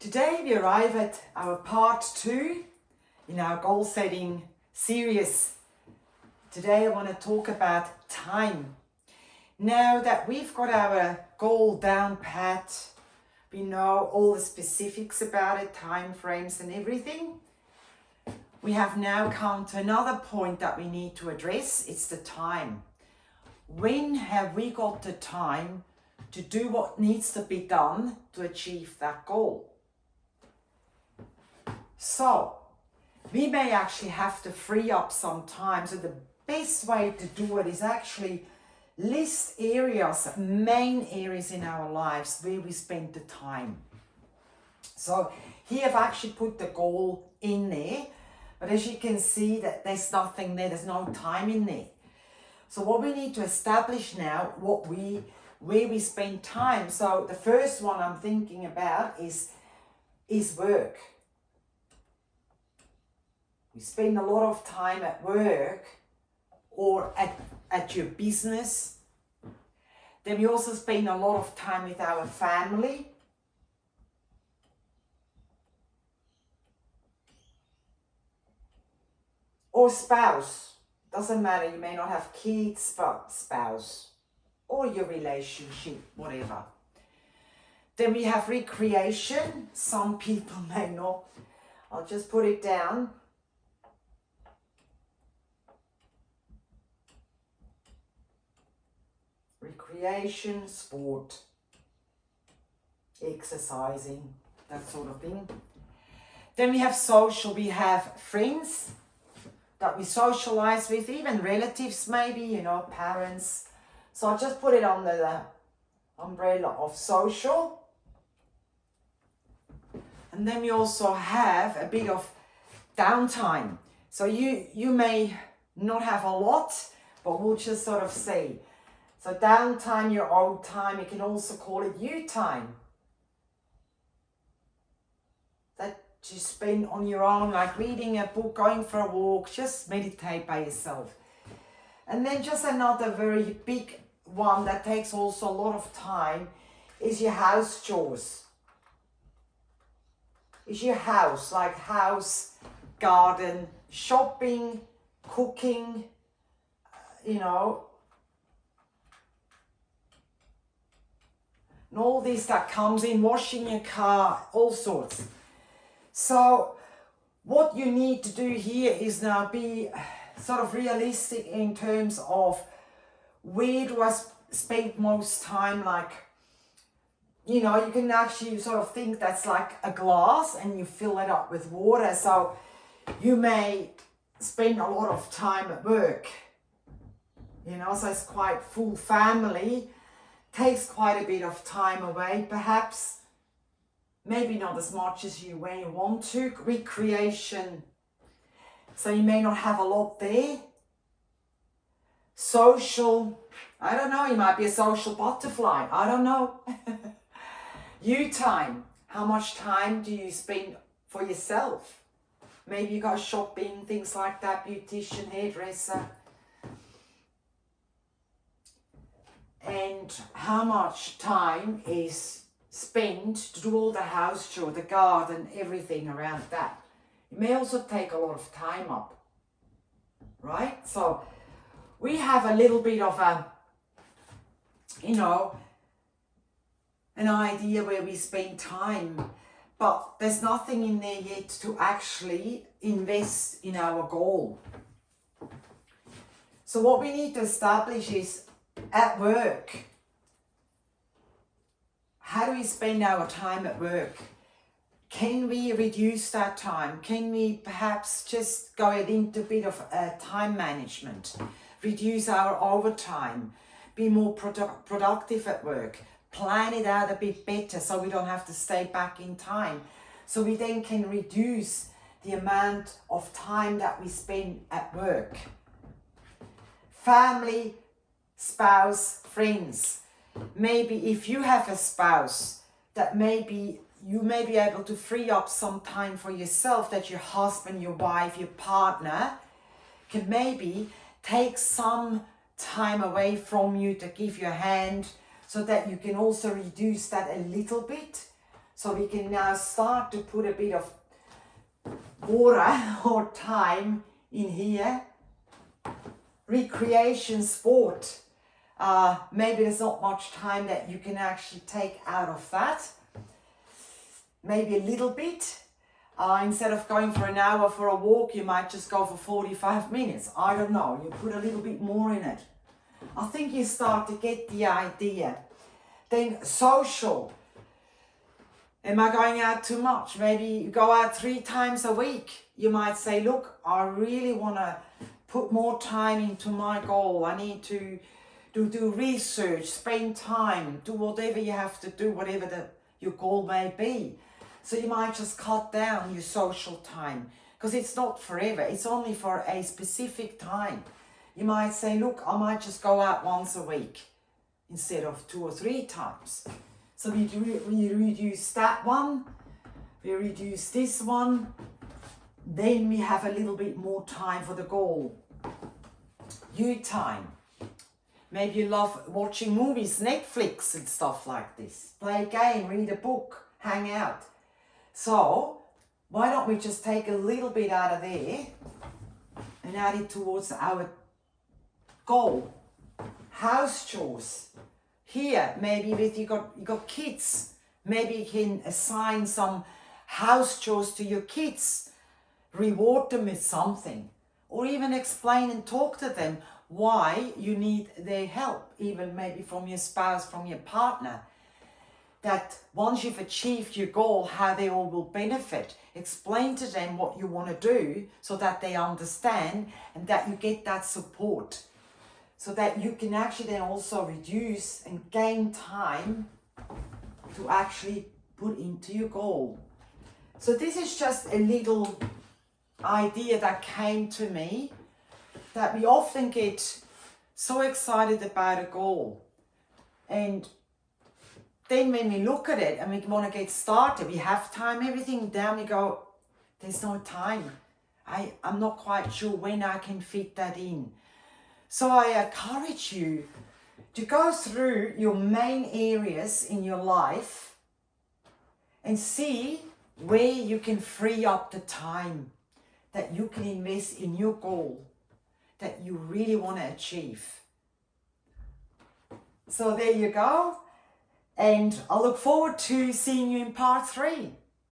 Today we arrive at our part 2 in our goal setting series. Today I want to talk about time. Now that we've got our goal down pat, we know all the specifics about it, time frames and everything. We have now come to another point that we need to address. It's the time. When have we got the time to do what needs to be done to achieve that goal? So, we may actually have to free up some time. So the best way to do it is actually list areas, main areas in our lives where we spend the time. So here I've actually put the goal in there, but as you can see that there's nothing there, there's no time in there. So what we need to establish now, where we spend time. So the first one I'm thinking about is work. You spend a lot of time at work or at your business. Then we also spend a lot of time with our family. Or spouse. Doesn't matter, you may not have kids, but spouse. Or your relationship, whatever. Then we have recreation. Some people may not. I'll just put it down. Recreation, sport, exercising, that sort of thing. Then we have social, we have friends that we socialize with, even relatives maybe, parents. So I'll just put it under the umbrella of social. And then we also have a bit of downtime. So you may not have a lot, but we'll just sort of say, so downtime, your own time, you can also call it you time. That you spend on your own, like reading a book, going for a walk, just meditate by yourself. And then just another very big one that takes also a lot of time is your house chores. Is your house, like house, garden, shopping, cooking, and all this that comes in, washing your car, all sorts. So what you need to do here is now be sort of realistic in terms of where do I spend most time, like, you can actually sort of think that's like a glass and you fill it up with water. So you may spend a lot of time at work, so it's quite full family. Takes quite a bit of time away, perhaps. Maybe not as much as you may want to. Recreation. So you may not have a lot there. Social. I don't know, you might be a social butterfly. I don't know. You time. How much time do you spend for yourself? Maybe you go shopping, things like that, beautician, hairdresser. And how much time is spent to do all the house chore, the garden, everything around that. It may also take a lot of time up, right? So we have a little bit of an idea where we spend time, but there's nothing in there yet to actually invest in our goal. So what we need to establish is, at work, how do we spend our time at work? Can we reduce that time? Can we perhaps just go into a bit of time management, reduce our overtime, be more productive at work, plan it out a bit better so we don't have to stay back in time, so we then can reduce the amount of time that we spend at work. Family, spouse, friends. Maybe if you have a spouse, that maybe you may be able to free up some time for yourself, that your husband, your wife, your partner can maybe take some time away from you to give you a hand, so that you can also reduce that a little bit, So we can now start to put a bit of water or time in here. Recreation, sport. Maybe there's not much time that you can actually take out of that. Maybe a little bit. Instead of going for an hour for a walk, you might just go for 45 minutes. I don't know. You put a little bit more in it. I think you start to get the idea. Then social. Am I going out too much? Maybe you go out 3 times a week. You might say, look, I really want to put more time into my goal. I need to do research, spend time, do whatever you have to do, whatever your goal may be. So you might just cut down your social time, because it's not forever. It's only for a specific time. You might say, look, I might just go out once a week instead of 2 or 3 times. So we reduce that one, we reduce this one, then we have a little bit more time for the goal. You time. Maybe you love watching movies, Netflix and stuff like this. Play a game, read a book, hang out. So why don't we just take a little bit out of there and add it towards our goal. House chores. Here, maybe if you got kids, maybe you can assign some house chores to your kids. Reward them with something. Or even explain and talk to them why you need their help, even maybe from your spouse, from your partner. That once you've achieved your goal, how they all will benefit. Explain to them what you want to do so that they understand and that you get that support. So that you can actually then also reduce and gain time to actually put into your goal. So this is just a little idea that came to me, that we often get so excited about a goal, and then when we look at it and we want to get started, we have time, everything down, we go, there's no time. I'm not quite sure when I can fit that in. So I encourage you to go through your main areas in your life and see where you can free up the time that you can invest in your goal that you really want to achieve. So there you go. And I look forward to seeing you in part 3.